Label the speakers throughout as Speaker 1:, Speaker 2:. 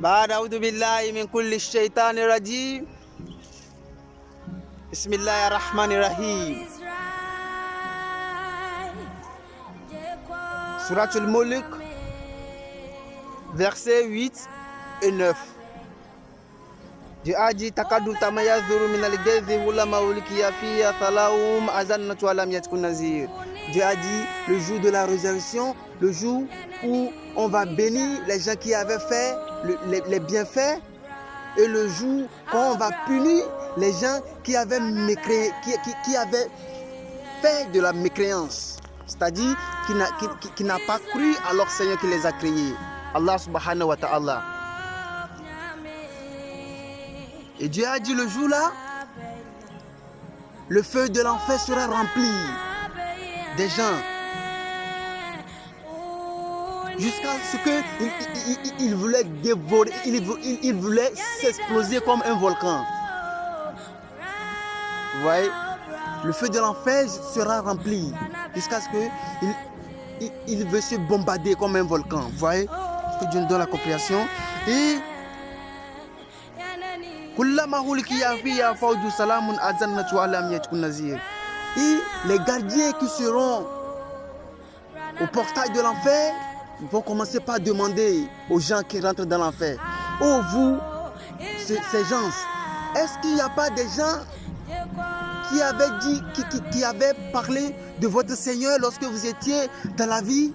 Speaker 1: بعد أعوذ بالله من كل الشيطان الرجيم بسم الله الرحمن الرحيم. Surat al-Mulk, versets 8 et 9. Dieu a dit Takadu tamaya zuru min al-gezi wula mauliki ya fiya thalahum azannatu alam yatkun nazir. Dieu a dit le jour de la résurrection, le jour où on va bénir les gens qui avaient fait les bienfaits, et le jour quand on va punir les gens qui avaient qui avaient fait de la mécréance, c'est-à-dire qui n'a pas cru à leur Seigneur qui les a créés, Allah subhanahu wa ta'ala. Et Dieu a dit le jour là, le feu de l'enfer sera rempli des gens jusqu'à ce qu'il voulait dévorer, il voulait s'exploser comme un volcan. Vous voyez, le feu de l'enfer sera rempli jusqu'à ce qu'il veut se bombarder comme un volcan. Vous voyez, que Dieu nous donne la compréhension. Et les gardiens qui seront au portail de l'enfer vont commencer par demander aux gens qui rentrent dans l'enfer: oh vous, ces gens, est-ce qu'il n'y a pas des gens qui avaient dit, qui avaient parlé de votre Seigneur lorsque vous étiez dans la vie?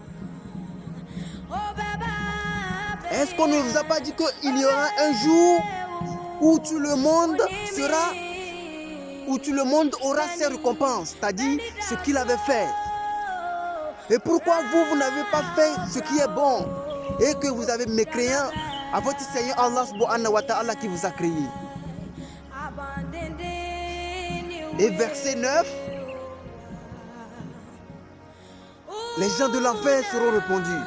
Speaker 1: Est-ce qu'on ne vous a pas dit qu'il y aura un jour où tout le monde aura ses récompenses, c'est-à-dire ce qu'il avait fait? Et pourquoi vous n'avez pas fait ce qui est bon et que vous avez mécréant à votre Seigneur Allah subhanahu wa ta'ala qui vous a créé? Et verset 9, les gens de l'enfer seront répondus.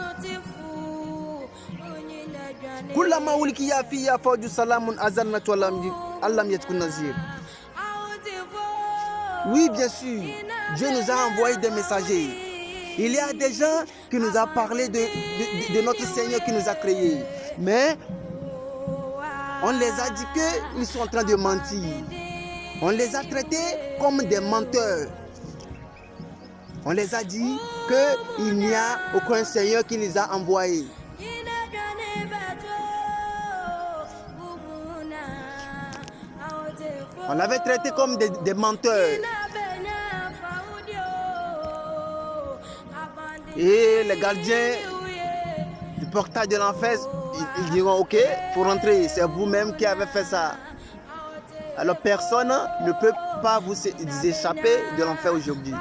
Speaker 1: Oui, bien sûr, Dieu nous a envoyé des messagers. Il y a des gens qui nous ont parlé de notre Seigneur qui nous a créés. Mais on les a dit qu'ils sont en train de mentir. On les a traités comme des menteurs. On les a dit qu'il n'y a aucun Seigneur qui les a envoyés. On l'avait traité comme des menteurs. Et les gardiens du portail de l'enfer, ils diront: ok, il faut rentrer, c'est vous-même qui avez fait ça. Alors personne ne peut pas vous échapper de l'enfer aujourd'hui.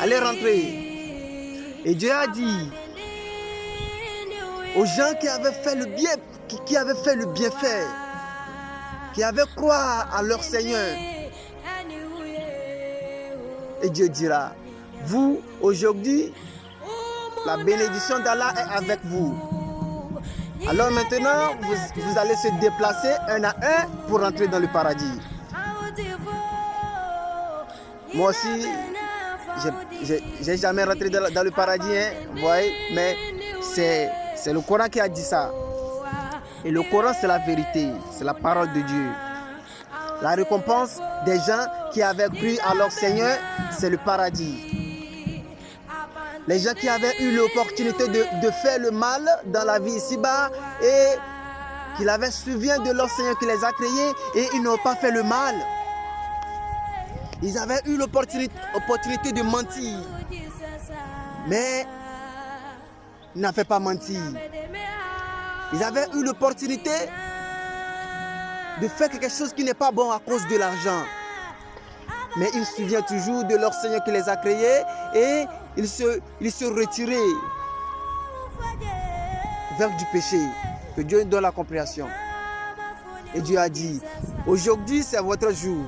Speaker 1: Allez rentrer. Et Dieu a dit aux gens qui avaient fait le bien, qui avaient fait le bienfait, qui avaient cru à leur Seigneur. Et Dieu dira: vous, aujourd'hui, la bénédiction d'Allah est avec vous. Alors maintenant, vous allez se déplacer un à un pour rentrer dans le paradis. Moi aussi, j'ai jamais rentré dans le paradis, hein, vous voyez, mais c'est le Coran qui a dit ça. Et le Coran, c'est la vérité, c'est la parole de Dieu. La récompense des gens qui avaient cru à leur Seigneur, c'est le paradis. Les gens qui avaient eu l'opportunité de faire le mal dans la vie ici-bas et qu'ils avaient souvenir de leur Seigneur qui les a créés et ils n'ont pas fait le mal. Ils avaient eu l'opportunité de mentir, mais ils n'avaient pas menti. Ils avaient eu l'opportunité de faire quelque chose qui n'est pas bon à cause de l'argent. Mais ils se souviennent toujours de leur Seigneur qui les a créés et ils se retiraient vers du péché. Que Dieu donne la compréhension. Et Dieu a dit: aujourd'hui c'est votre jour.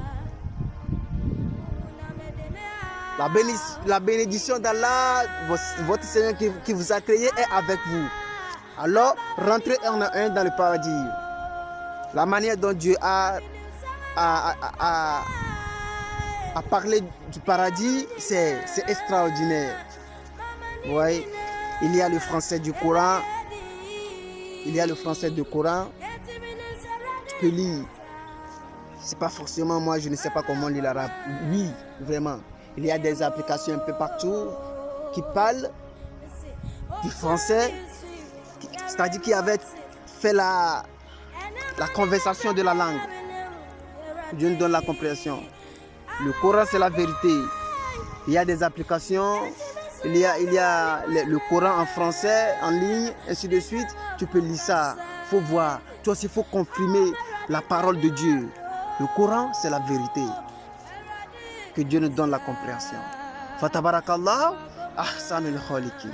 Speaker 1: La bénédiction d'Allah, votre Seigneur qui vous a créé, est avec vous. Alors rentrez un à un dans le paradis. La manière dont Dieu a parlé du paradis, c'est extraordinaire. Vous voyez, il y a le français du Coran. Il y a le français du Coran. peux lire. C'est pas forcément moi, je ne sais pas comment lire l'arabe. Oui, vraiment. Il y a des applications un peu partout qui parlent du français, c'est-à-dire qui avaient fait la conversation de la langue. Dieu nous donne la compréhension. Le Coran, c'est la vérité. Il y a des applications, il y a le Coran en français, en ligne, ainsi de suite. Tu peux lire ça, il faut voir. Toi aussi, il faut confirmer la parole de Dieu. Le Coran, c'est la vérité. Que Dieu nous donne la compréhension. Fatabarakallah, ahsanul khaliqin.